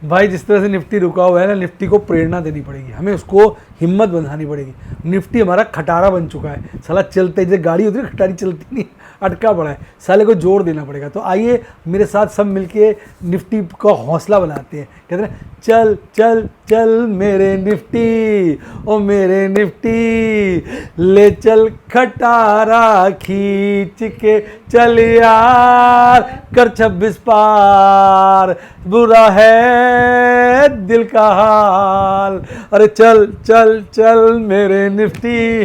भाई जिस तरह से निफ्टी रुका हुआ है ना, निफ्टी को प्रेरणा देनी पड़ेगी, हमें उसको हिम्मत बंधानी पड़ेगी। निफ्टी हमारा खटारा बन चुका है, साला चलते जैसे गाड़ी होती है खटारी चलती नहीं, अटका पड़ा है, साले को जोर देना पड़ेगा। तो आइए मेरे साथ सब मिलके निफ्टी का हौसला बनाते हैं। कहते हैं चल चल चल मेरे निफ्टी, ओ मेरे निफ्टी, ले चल खटारा खींच के, चल यार कर 26 पार, बुरा है दिल का हाल, अरे चल चल चल मेरे निफ्टी।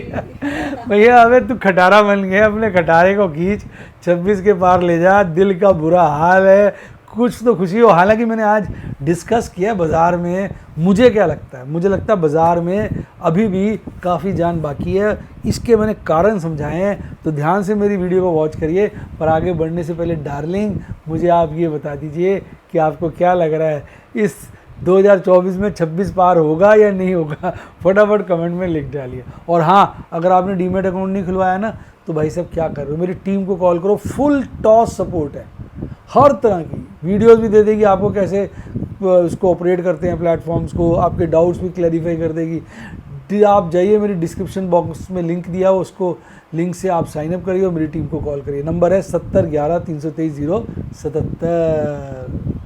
भैया अबे तू खटारा बन गया, अपने खटारे को खींच 26 के पार ले जा, दिल का बुरा हाल है, कुछ तो खुशी हो। हालांकि मैंने आज डिस्कस किया बाज़ार में, मुझे क्या लगता है, मुझे लगता है बाज़ार में अभी भी काफ़ी जान बाकी है। इसके मैंने कारण समझाए हैं, तो ध्यान से मेरी वीडियो को वॉच करिए। पर आगे बढ़ने से पहले डार्लिंग, मुझे आप ये बता दीजिए कि आपको क्या लग रहा है, इस 2024 में 26 पार होगा या नहीं होगा? फटाफट कमेंट में लिख डालिए। और हाँ, अगर आपने डीमेट अकाउंट नहीं खुलवाया ना, तो भाई साहब क्या कर रहे हो, मेरी टीम को कॉल करो, फुल टॉस सपोर्ट है, हर तरह की वीडियोस भी दे देगी आपको, कैसे उसको ऑपरेट करते हैं प्लेटफॉर्म्स को, आपके डाउट्स भी क्लैरिफाई कर देगी। आप जाइए, मेरी डिस्क्रिप्शन बॉक्स में लिंक दिया हो, उसको लिंक से आप साइन अप करिए और मेरी टीम को कॉल करिए। नंबर है 70 11 323 077।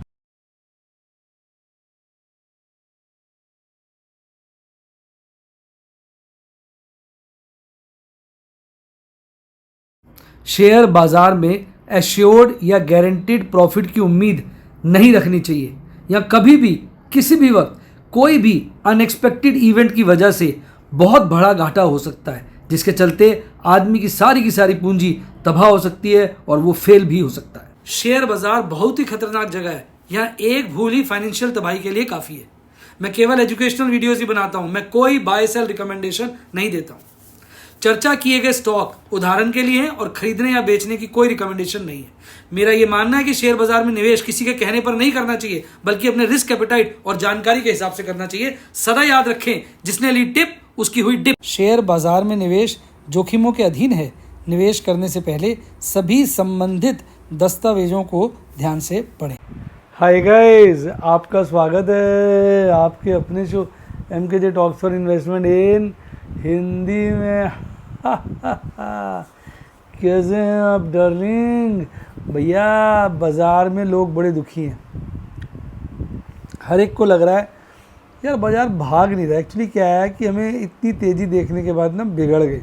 शेयर बाजार में एश्योर्ड या गारंटीड प्रॉफिट की उम्मीद नहीं रखनी चाहिए, या कभी भी किसी भी वक्त कोई भी अनएक्सपेक्टेड इवेंट की वजह से बहुत बड़ा घाटा हो सकता है, जिसके चलते आदमी की सारी पूंजी तबाह हो सकती है और वो फेल भी हो सकता है। शेयर बाजार बहुत ही खतरनाक जगह है, यहाँ एक भूल ही फाइनेंशियल तबाही के लिए काफ़ी है। मैं केवल एजुकेशनल वीडियोज़ ही बनाता हूँ, मैं कोई बाय सेल रिकमेंडेशन नहीं देता हूँ। चर्चा किए गए स्टॉक उदाहरण के लिए हैं और खरीदने या बेचने की कोई रिकमेंडेशन नहीं है। मेरा यह मानना है कि शेयर बाजार में निवेश किसी के कहने पर नहीं करना चाहिए, बल्कि अपने रिस्क एपेटाइट और जानकारी के हिसाब से करना चाहिए। सदा याद रखें, जिसने ली टिप उसकी हुई डिप। शेयर बाजार में निवेश जोखिमों के अधीन है। निवेश करने से पहले सभी संबंधित दस्तावेजों को ध्यान से पढ़ें। हाय गाइस, आपका स्वागत है आपके अपने show MKJ talks for investment इन हिंदी में। कैसे हैं आप डार्लिंग? भैया बाज़ार में लोग बड़े दुखी हैं, हर एक को लग रहा है यार बाज़ार भाग नहीं रहा। एक्चुअली क्या है कि हमें इतनी तेज़ी देखने के बाद ना बिगड़ गए।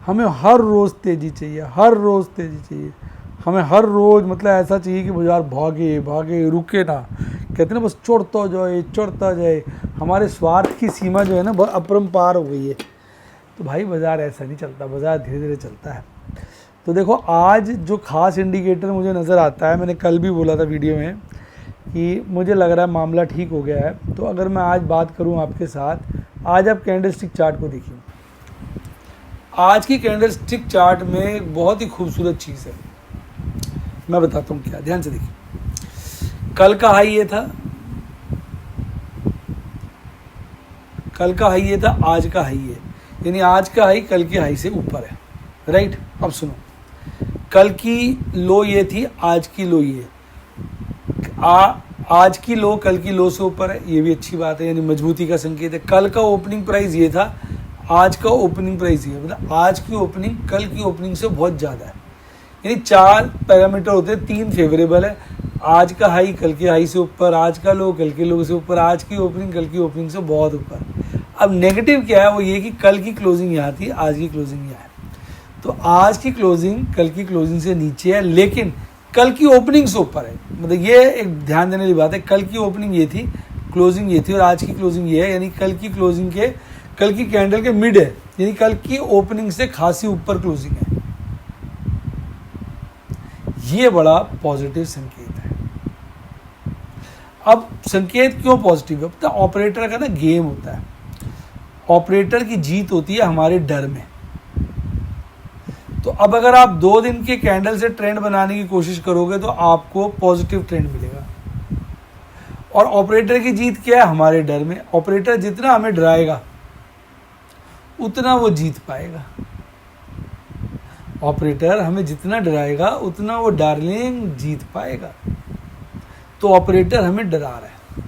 हमें हर रोज़ तेज़ी चाहिए, हर रोज़ तेज़ी चाहिए, हमें हर रोज़ मतलब ऐसा चाहिए कि बाज़ार भागे भागे, रुके ना। कहते हैं ना बस चढ़ता जाए। हमारे स्वार्थ की सीमा जो है ना बहुत अपरंपार हो गई है। तो भाई बाज़ार ऐसा नहीं चलता, बाज़ार धीरे धीरे चलता है। तो देखो आज जो खास इंडिकेटर मुझे नज़र आता है, मैंने कल भी बोला था वीडियो में कि मुझे लग रहा है मामला ठीक हो गया है। तो अगर मैं आज बात करूं आपके साथ, आज आप कैंडलस्टिक चार्ट को देखिए। आज की कैंडलस्टिक चार्ट में एक बहुत ही खूबसूरत चीज़ है, मैं बताता हूँ क्या, ध्यान से देखिए। कल का हाई ये था, कल का हाई ये था, आज का हाई है, यानी आज का हाई कल के हाई से ऊपर है, राइट। अब सुनो, कल की लो ये थी, आज की लो ये, आज की लो कल की लो से ऊपर है, ये भी अच्छी बात है, यानी मजबूती का संकेत है। कल का ओपनिंग प्राइस ये था, आज का ओपनिंग प्राइस ये, मतलब आज की ओपनिंग कल की ओपनिंग से बहुत ज़्यादा है। यानी 4 पैरामीटर होते हैं, 3 फेवरेबल है। आज का हाई कल के हाई से ऊपर, आज का लो कल के लो से ऊपर, आज की ओपनिंग कल की ओपनिंग से बहुत ऊपर। अब नेगेटिव क्या है, वो ये कि कल की क्लोजिंग यहाँ थी, आज की क्लोजिंग यहाँ है। तो आज की क्लोजिंग कल की क्लोजिंग से नीचे है, लेकिन कल की ओपनिंग से ऊपर है। मतलब ये एक ध्यान देने वाली बात है, कल की ओपनिंग ये थी, क्लोजिंग ये थी, और आज की क्लोजिंग ये है। यानी कल की क्लोजिंग के, कल की कैंडल के मिड है, यानी कल की ओपनिंग से खासी ऊपर क्लोजिंग है। ये बड़ा पॉजिटिव संकेत है। अब संकेत क्यों पॉजिटिव है? पता, ऑपरेटर का ना गेम होता है, ऑपरेटर की जीत होती है हमारे डर में। तो अब अगर आप 2 दिन के कैंडल से ट्रेंड बनाने की कोशिश करोगे तो आपको पॉजिटिव ट्रेंड मिलेगा। और ऑपरेटर की जीत क्या है? हमारे डर में। ऑपरेटर जितना हमें डराएगा उतना वो जीत पाएगा। ऑपरेटर हमें जितना डराएगा उतना वो डार्लिंग जीत पाएगा। तो ऑपरेटर हमें डरा रहा है,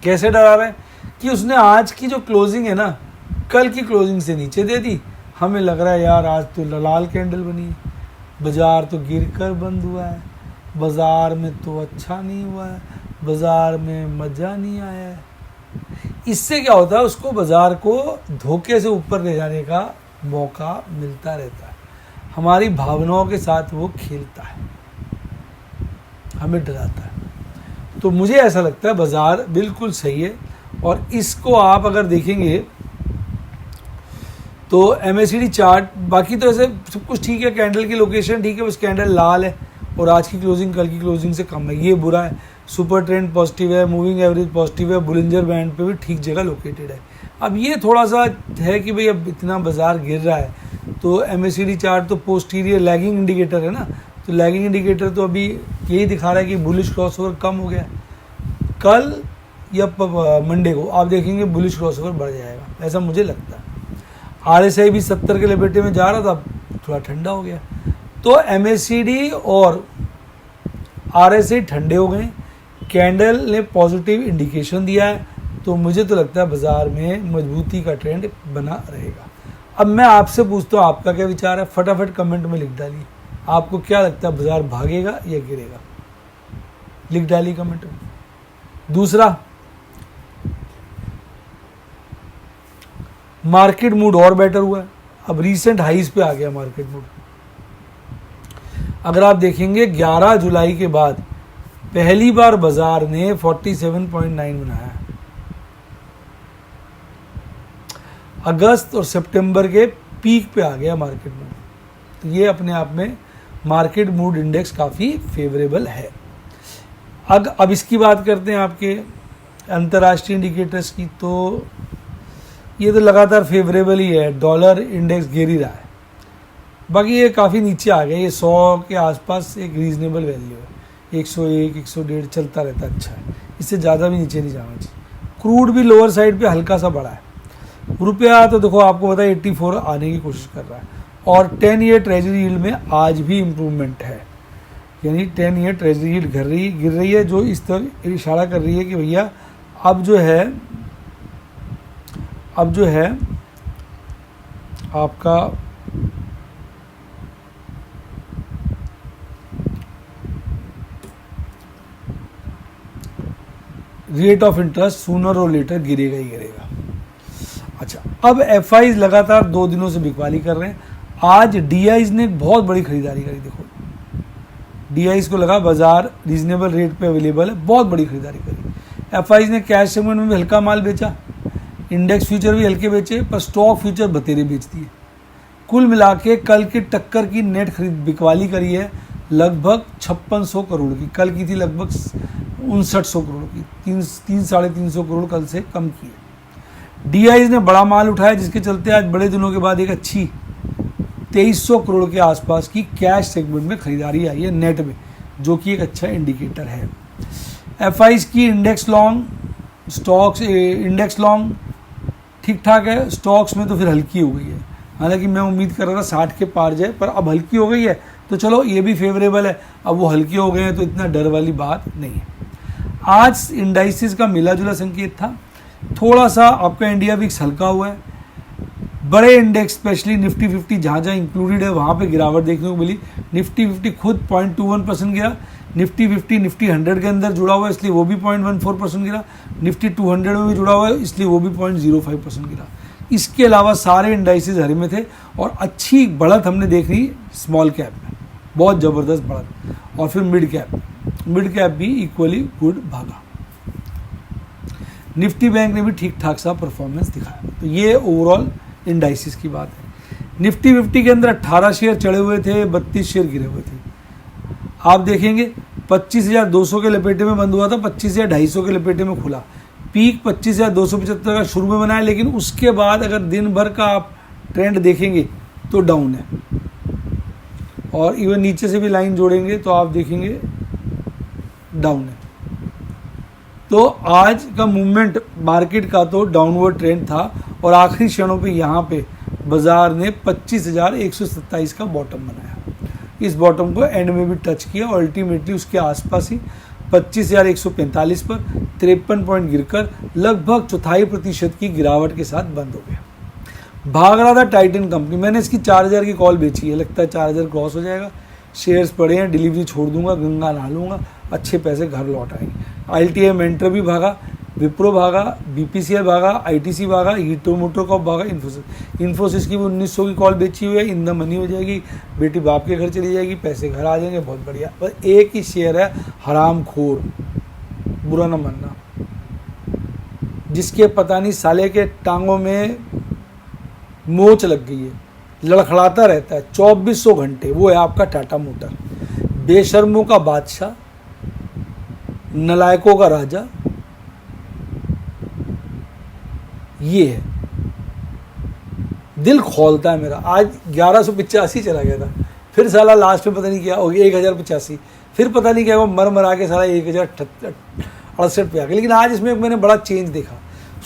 कैसे डरा रहा है कि उसने आज की जो क्लोजिंग है ना, कल की क्लोजिंग से नीचे दे दी। हमें लग रहा है यार आज तो लाल कैंडल बनी है, बाजार तो गिर कर बंद हुआ है, बाजार में तो अच्छा नहीं हुआ है, बाजार में मज़ा नहीं आया है। इससे क्या होता है, उसको बाजार को धोखे से ऊपर ले जाने का मौका मिलता रहता है। हमारी भावनाओं के साथ वो खेलता है, हमें डराता है। तो मुझे ऐसा लगता है बाजार बिल्कुल सही है। और इसको आप अगर देखेंगे तो MACD चार्ट, बाकी तो ऐसे सब कुछ ठीक है, कैंडल की लोकेशन ठीक है, बस कैंडल लाल है और आज की क्लोजिंग कल की क्लोजिंग से कम है, ये बुरा है। सुपर ट्रेंड पॉजिटिव है, मूविंग एवरेज पॉजिटिव है, बुलिंजर बैंड पे भी ठीक जगह लोकेटेड है। अब ये थोड़ा सा है कि भाई अब इतना बाजार गिर रहा है तो MACD चार्ट तो पोस्टीरियर लैगिंग इंडिकेटर है ना, तो लैगिंग इंडिकेटर तो अभी यही दिखा रहा है कि बुलिश क्रॉसओवर कम हो गया। कल या मंडे को आप देखेंगे बुलिश क्रॉसओवर बढ़ जाएगा, ऐसा मुझे लगता है। RSI भी 70 के लपेटे में जा रहा था, थोड़ा ठंडा हो गया। तो MACD और RSI ठंडे हो गए, कैंडल ने पॉजिटिव इंडिकेशन दिया है, तो मुझे तो लगता है बाजार में मजबूती का ट्रेंड बना रहेगा। अब मैं आपसे पूछता हूँ आपका क्या विचार है, फटाफट कमेंट में लिख डालिए। आपको क्या लगता है बाजार भागेगा या गिरेगा, लिख डालिए कमेंट में। दूसरा, मार्केट मूड और बेटर हुआ है, अब रीसेंट हाईज पे आ गया मार्केट मूड। अगर आप देखेंगे 11 जुलाई के बाद पहली बार बाजार ने 47.9 बनाया है। अगस्त और सितंबर के पीक पे आ गया मार्केट मूड, तो ये अपने आप में मार्केट मूड इंडेक्स काफ़ी फेवरेबल है। अब इसकी बात करते हैं आपके अंतर्राष्ट्रीय इंडिकेटर्स की, तो ये तो लगातार फेवरेबल ही है, डॉलर इंडेक्स गिर ही रहा है। बाकी ये काफ़ी नीचे आ गया, ये 100 के आसपास एक रीजनेबल वैल्यू है, 101 101 चलता रहता है, अच्छा है, इससे ज़्यादा भी नीचे नहीं जाना चाहिए। क्रूड भी लोअर साइड पे हल्का सा बढ़ा है। रुपया तो देखो आपको पता है 84 आने की कोशिश कर रहा है, और 10 ईयर ट्रेजरी यील्ड में आज भी इम्प्रूवमेंट है, यानी 10 ईयर ट्रेजरी यील्ड गिर रही है, जो इस तरह इशारा कर रही है कि भैया अब जो है आपका रेट ऑफ इंटरेस्ट सूनर और लेटर गिरेगा ही गिरेगा। अच्छा, अब FIs लगातार 2 दिनों से बिकवाली कर रहे हैं। आज DIs ने एक बहुत बड़ी खरीदारी करी, देखो DIs को लगा बाजार रीजनेबल रेट पे अवेलेबल है, बहुत बड़ी खरीदारी करी। FIs ने कैश सेगमेंट में भी हल्का माल बेचा, इंडेक्स फ्यूचर भी हल्के बेचे, पर स्टॉक फ्यूचर बतेरे बेच दिए। कुल मिला के कल की टक्कर की नेट खरीद बिकवाली करी है लगभग 5600 करोड़ की, कल की थी लगभग 5900 करोड़ की, 300-350 करोड़ कल से कम की है। DIs ने बड़ा माल उठाया, जिसके चलते आज बड़े दिनों के बाद एक अच्छी 2300 करोड़ के आसपास की कैश सेगमेंट में खरीदारी आई है नेट में, जो कि एक अच्छा इंडिकेटर है। FIs की इंडेक्स लॉन्ग ठीक ठाक है, स्टॉक्स में तो फिर हल्की हो गई है। हालांकि मैं उम्मीद कर रहा था 60 के पार जाए, पर अब हल्की हो गई है, तो चलो ये भी फेवरेबल है। अब वो हल्के हो गए हैं तो इतना डर वाली बात नहीं है। आज इंडाइसिस का मिला जुला संकेत था, थोड़ा सा आपका इंडिया विक्स हल्का हुआ है, बड़े इंडेक्स स्पेशली निफ्टी 50 जहाँ जहाँ इंक्लूडेड है वहाँ पे गिरावट देखने को मिली। निफ्टी 50 खुद 0.21% गिरा, निफ्टी 50 निफ्टी 100 के अंदर जुड़ा हुआ है इसलिए वो भी 0.14% गिरा, निफ्टी 200 में भी जुड़ा हुआ है इसलिए वो भी 0.05% गिरा। इसके अलावा सारे इंडाइसिस हरे में थे, और अच्छी बढ़त हमने देख रही स्मॉल कैप में, बहुत ज़बरदस्त बढ़त, और फिर मिड कैप भी इक्वली गुड भागा। निफ्टी बैंक ने भी ठीक ठाक सा परफॉर्मेंस दिखाया। तो ये ओवरऑल इंडाइसिस की बात है। निफ्टी 50 के अंदर 18 शेयर चढ़े हुए थे, 32 शेयर गिरे हुए थे। आप देखेंगे 25,200 के लपेटे में बंद हुआ था, 25,250 के लपेटे में खुला। पीक 25,275 का शुरू में बना है, लेकिन उसके बाद अगर दिन भर का आप ट्रेंड देखेंगे तो डाउन है, और इवन नीचे से भी लाइन जोड़ेंगे तो आप देखेंगे डाउन है। तो आज का मूवमेंट मार्केट का तो डाउनवर्ड ट्रेंड था, और आखिरी क्षणों पे यहाँ पे बाजार ने 25,127 का बॉटम बनाया। इस बॉटम को एंड में भी टच किया, और अल्टीमेटली उसके आसपास ही 25,145 पर 53 पॉइंट गिरकर लगभग 0.25% की गिरावट के साथ बंद हो गया। भाग रहा था टाइटन कंपनी, मैंने इसकी 4000 की कॉल बेची है, लगता है 4000 क्रॉस हो जाएगा। शेयर्स पड़े हैं, डिलीवरी छोड़ दूंगा, गंगा नहा लूँगा, अच्छे पैसे घर लौट आएंगे। ITI मेंटर भी भागा, विप्रो भागा, BPCL भागा, ITC भागा, हीरो मोटोकॉर्प भागा, इन्फोसिस की भी 1900 की कॉल बेची हुई है, इन द मनी हो जाएगी, बेटी बाप के घर चली जाएगी, पैसे घर आ जाएंगे, बहुत बढ़िया। बस एक ही शेयर है हराम खोर, बुरा ना मानना, जिसके पता नहीं साले के टांगों में मोच लग गई है, लड़खड़ाता रहता है 2400 घंटे। वो है आपका टाटा मोटर, बेशर्मों का बादशाह, नलायकों का राजा, ये है। दिल खोलता है मेरा। आज 1185 चला गया था, फिर साला लास्ट में पता नहीं क्या हो गया 1085, फिर पता नहीं क्या हुआ, मर मरा के साला 1068 पे आ गया। लेकिन आज इसमें मैंने बड़ा चेंज देखा।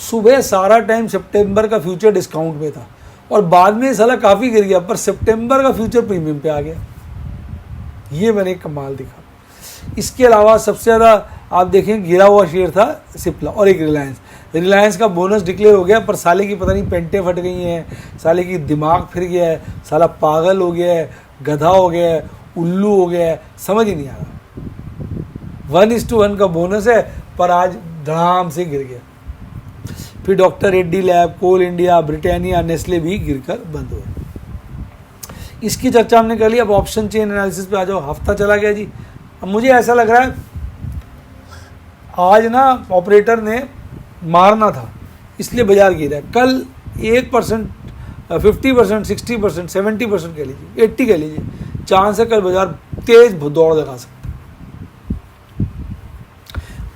सुबह सारा टाइम सितंबर का फ्यूचर डिस्काउंट में था और बाद में साला काफ़ी गिर गया, पर सितंबर का फ्यूचर प्रीमियम पे आ गया। ये मैंने एक कमाल दिखा। इसके अलावा सबसे ज़्यादा आप देखें गिरा हुआ शेयर था सिप्ला और एक रिलायंस का बोनस डिक्लेयर हो गया, पर साले की पता नहीं पेंटें फट गई हैं, साले की दिमाग फिर गया है, साला पागल हो गया है, गधा हो गया है, उल्लू हो गया है, समझ ही नहीं आ रहा। 1:1 का बोनस है, पर आज धड़ाम से गिर गया। फिर डॉक्टर रेड्डी लैब, कोल इंडिया, ब्रिटानिया, नेस्ले भी गिरकर बंद हुए। इसकी चर्चा हमने कर ली। अब ऑप्शन चेन एनालिसिस पे आ जाओ। हफ्ता चला गया जी। अब मुझे ऐसा लग रहा है आज ना ऑपरेटर ने मारना था, इसलिए बाजार गिरा है। कल 1%, 50%, 60%, 70% कह लीजिए, 80 कह लीजिए, चांस है कल बाजार तेज दौड़ लगा सकता।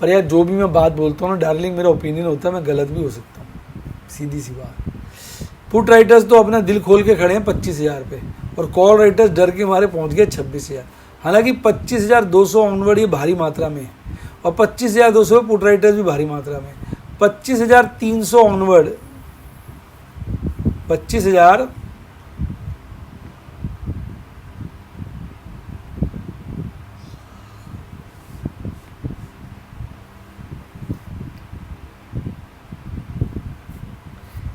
पर यार जो भी मैं बात बोलता हूँ ना डार्लिंग, मेरा ओपिनियन होता है, मैं गलत भी हो सकता हूँ, सीधी सी बात। पुट राइटर्स तो अपना दिल खोल के खड़े हैं 25,000 पे, और कॉल राइटर्स डर के मारे पहुँच गए 26,000। हालांकि 25,200 ऑनवर्ड ये भारी मात्रा में, और 25,200 पुट राइटर्स भी भारी मात्रा में। 25,300 ऑनवर्ड, 25,000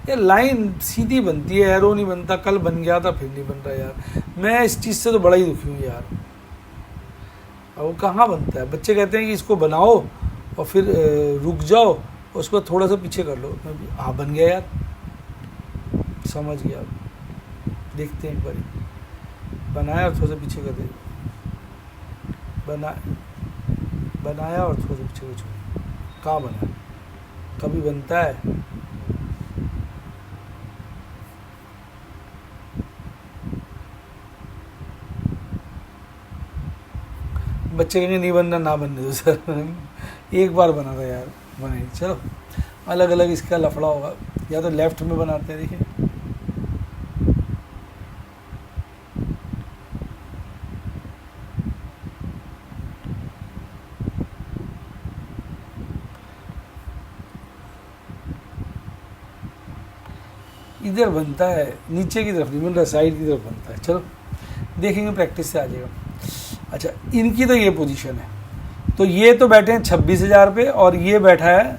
ये लाइन सीधी बनती है, एरो नहीं बनता। कल बन गया था, फिर नहीं बन रहा यार। मैं इस चीज़ से तो बड़ा ही दुखी हूँ यार। अब वो कहाँ बनता है? बच्चे कहते हैं कि इसको बनाओ और फिर रुक जाओ, उसके बाद थोड़ा सा पीछे कर लो। हाँ बन गया यार, समझ गया। देखते हैं एक बार, बनाया और थोड़ा सा पीछे कर दे, बनाया और थोड़ा सा पीछे कर छोड़। कहाँ बना? कभी बनता है? बच्चे कहेंगे नहीं बनना, ना बनने दो सर। एक बार बना था यार, बना ही। चलो अलग अलग इसका लफड़ा होगा, या तो लेफ्ट में बनाते हैं। देखिए इधर बनता है, नीचे की तरफ नहीं बन रहा, साइड की तरफ बनता है। चलो देखेंगे, प्रैक्टिस से आ जाएगा। अच्छा, इनकी तो ये पोजीशन है, तो ये तो बैठे हैं 26,000 पे और ये बैठा है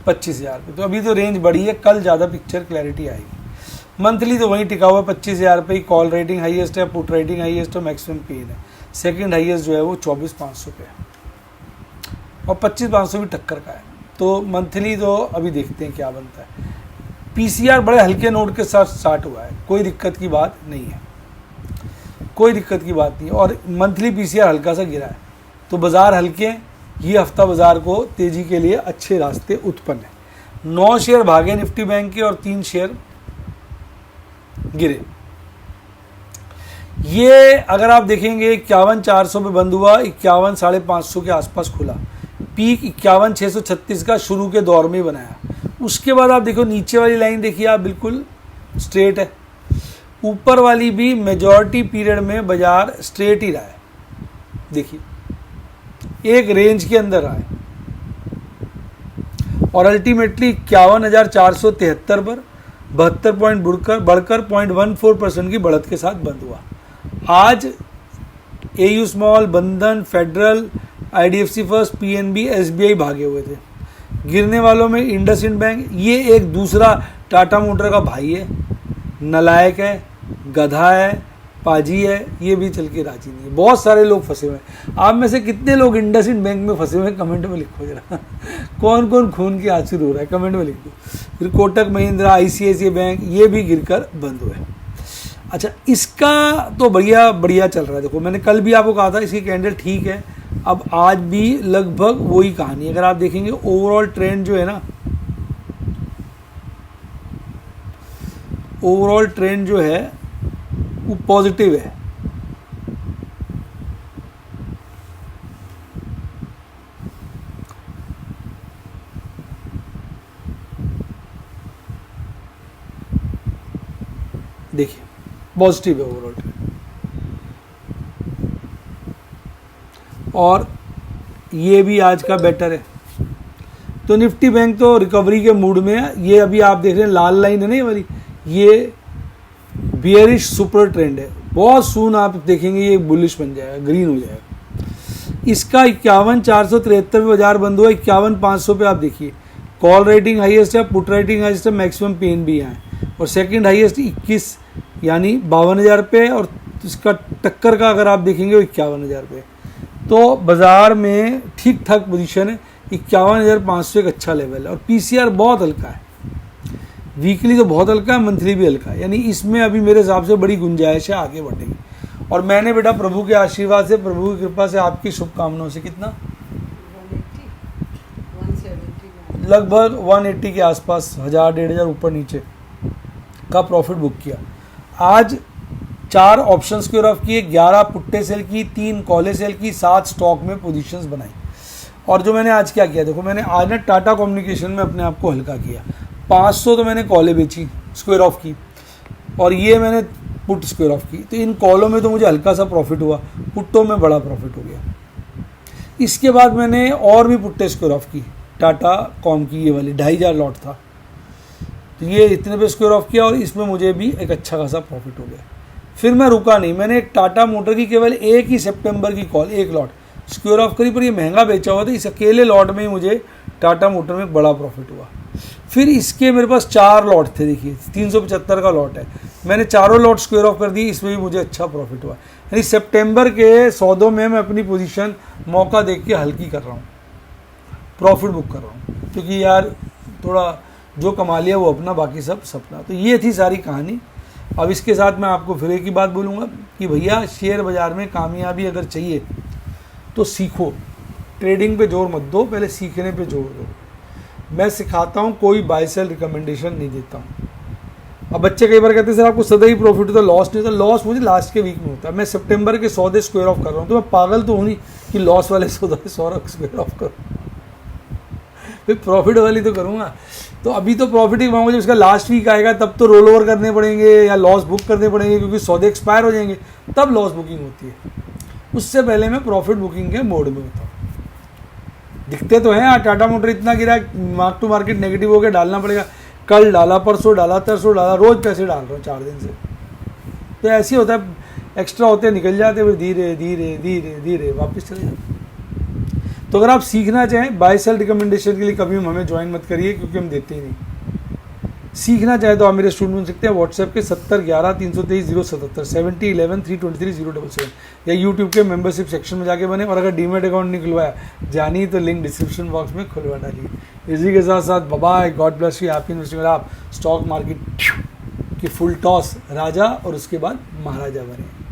25,000 पे। तो अभी तो रेंज बढ़ी है, कल ज़्यादा पिक्चर क्लैरिटी आएगी। मंथली तो वहीं टिका हुआ है 25,000 पे ही। कॉल रेटिंग हाईएस्ट है, पुट रेटिंग हाईएस्ट है, मैक्सिमम पेन है। सेकंड हाईएस्ट जो है वो 24,500 पे है और 25,500 भी टक्कर का है। तो मंथली तो अभी देखते हैं क्या बनता है। PCR बड़े हल्के नोट के साथ स्टार्ट हुआ है, कोई दिक्कत की बात नहीं है, कोई दिक्कत की बात नहीं है। और मंथली PCR हल्का सा गिरा है, तो बाज़ार हल्के। ये हफ्ता बाज़ार को तेज़ी के लिए अच्छे रास्ते उत्पन्न है। 9 शेयर भागे निफ्टी बैंक के और 3 शेयर गिरे। ये अगर आप देखेंगे 51,400 पे बंद हुआ, 51,550 के आसपास खुला। पीक 51,636 का शुरू के दौर में बनाया। उसके बाद आप देखो नीचे वाली लाइन देखिए आप, बिल्कुल स्ट्रेट है। ऊपर वाली भी मेजॉरिटी पीरियड में बाजार स्ट्रेट ही रहा है। देखिए एक रेंज के अंदर रहा है और अल्टीमेटली 51,473 पर 72 पॉइंट बढ़कर 0.14% की बढ़त के साथ बंद हुआ। आज AU स्मॉल, बंधन, federal, IDFC first, PNB, SBI भागे हुए थे। गिरने वालों में इंडसइंड बैंक, ये एक दूसरा टाटा मोटर का भाई है, नालायक है, गधा है, पाजी है, ये भी चल के राजी नहीं है। बहुत सारे लोग फंसे हुए हैं। आप में से कितने लोग इंडसइंड बैंक में फंसे हुए हैं कमेंट में लिखो जरा। कौन कौन खून की आंसू रो रहा है कमेंट में लिख दो। फिर कोटक महिंद्रा, आईसीआईसीआई बैंक, ये भी गिरकर बंद हुए। अच्छा, इसका तो बढ़िया बढ़िया चल रहा है। देखो मैंने कल भी आपको कहा था इसकी कैंडल ठीक है, अब आज भी लगभग वही कहानी। अगर आप देखेंगे ओवरऑल ट्रेंड जो है ना, ओवरऑल ट्रेंड जो है वो पॉजिटिव है। देखिए पॉजिटिव है ओवरऑल ट्रेंड, और ये भी आज का बेटर है। तो निफ्टी बैंक तो रिकवरी के मूड में है। ये अभी आप देख रहे हैं लाल लाइन है ना ये वाली, ये बियरिश सुपर ट्रेंड है। बहुत सून आप देखेंगे ये बुलिश बन जाएगा, ग्रीन हो जाएगा। इसका 51,473 पे बाजार बंद हुआ, 51,500 पे आप देखिए। कॉल रेटिंग हाईएस्ट है, पुट रेटिंग हाईएस्ट है, मैक्सिमम पेन भी यहाँ है, और सेकंड हाईएस्ट 21 यानी 52,000 पे, और इसका टक्कर का अगर आप देखेंगे वो 51,000 पे। तो बाजार में ठीक ठाक पोजीशन है। 51,500 एक अच्छा लेवल है, और पीसीआर बहुत हल्का है। वीकली तो बहुत हल्का है, मंथली भी हल्का है, यानी इसमें अभी मेरे हिसाब से बड़ी गुंजाइश है, आगे बढ़ेगी। और मैंने बेटा प्रभु के आशीर्वाद से, प्रभु की कृपा से, आपकी शुभकामनाओं से कितना 170 लगभग 180 के आसपास, 1,000-1,500 ऊपर नीचे का प्रॉफिट बुक किया। आज 4 ऑप्शन स्क्वायर ऑफ किए, 11 पुट्टे सेल की, 3 कॉले सेल की, 7 स्टॉक में पोजीशंस बनाई। और जो मैंने आज क्या किया, देखो मैंने आज ना टाटा कम्युनिकेशन में अपने आप को हल्का किया। 500 तो मैंने कॉलें बेची, स्क्वायर ऑफ की, और ये मैंने पुट स्क्वायर ऑफ की। तो इन कॉलों में तो मुझे हल्का सा प्रॉफिट हुआ, पुट्टों में बड़ा प्रॉफिट हो गया। इसके बाद मैंने और भी पुट्टे स्क्वायर ऑफ की, टाटा कॉम की, ये वाली 2,500 लॉट था, तो ये इतने पे स्क्वायर ऑफ किया, और इसमें मुझे भी एक अच्छा खासा प्रॉफिट हो गया। फिर मैं रुका नहीं, मैंने टाटा मोटर की केवल एक ही सितंबर की कॉल, एक लॉट स्क्वायर ऑफ करी, पर ये महंगा बेचा हुआ था। इस अकेले लॉट में ही मुझे टाटा मोटर में बड़ा प्रॉफिट हुआ। फिर इसके मेरे पास 4 लॉट थे, देखिए 375 का लॉट है, मैंने चारों लॉट स्क्वायर ऑफ कर दी, इसमें भी मुझे अच्छा प्रॉफिट हुआ। यानी सितंबर के सौदों में मैं अपनी पोजीशन मौका देख के हल्की कर रहा हूँ, प्रॉफिट बुक कर रहा हूँ, क्योंकि यार थोड़ा जो कमा लिया वो अपना, बाकी सब सपना। तो ये थी सारी कहानी। अब इसके साथ मैं आपको फिर एक ही बात बोलूँगा कि भैया शेयर बाज़ार में कामयाबी अगर चाहिए तो सीखो, ट्रेडिंग पे जोर मत दो, पहले सीखने पे जोर दो। मैं सिखाता हूँ, कोई बाय सेल रिकमेंडेशन नहीं देता हूँ। अब बच्चे कई बार कहते हैं सर आपको सदा ही प्रॉफिट होता है, लॉस नहीं होता। लॉस मुझे लास्ट के वीक में होता है। मैं सितंबर के सौदे स्क्वायर ऑफ कर रहा हूँ, तो मैं पागल तो हूँ नहीं कि लॉस वाले सौदे स्क्वायर ऑफ करूँ, फिर प्रॉफिट वाली तो करूँगा। तो अभी तो प्रॉफिट ही मांगो, जब इसका लास्ट वीक आएगा तब तो रोल ओवर करने पड़ेंगे या लॉस बुक करने पड़ेंगे, क्योंकि सौदे एक्सपायर हो जाएंगे, तब लॉस बुकिंग होती है। उससे पहले मैं प्रॉफिट बुकिंग के मोड में होता हूँ। दिखते तो हैं, टाटा मोटर इतना गिरा, मार्क टू मार्केट नेगेटिव हो गया, डालना पड़ेगा। कल डाला, परसों डाला, तरसों डाला, रोज पैसे डाल रहा हूँ 4 दिन से। तो ऐसे ही होता है, एक्स्ट्रा होते निकल जाते, फिर धीरे धीरे धीरे धीरे वापस चले जाते। तो अगर आप सीखना चाहें, बाय सेल रिकमेंडेशन के लिए कभी हमें ज्वाइन मत करिए, क्योंकि हम देते ही नहीं। सीखना चाहे तो आप मेरे स्टूडेंट बन सकते हैं व्हाट्सएप के 7011-323-077, 7011-323-077, या यूट्यूब के मेंबरशिप सेक्शन में जाके बने। और अगर डीमेट अकाउंट नहीं खुलवाया, जानिए तो लिंक डिस्क्रिप्शन बॉक्स में खुलवा डालिए। इसी के साथ साथ bye, God bless you, happy investing. आप स्टॉक मार्केट की फुल टॉस राजा और उसके बाद महाराजा बने।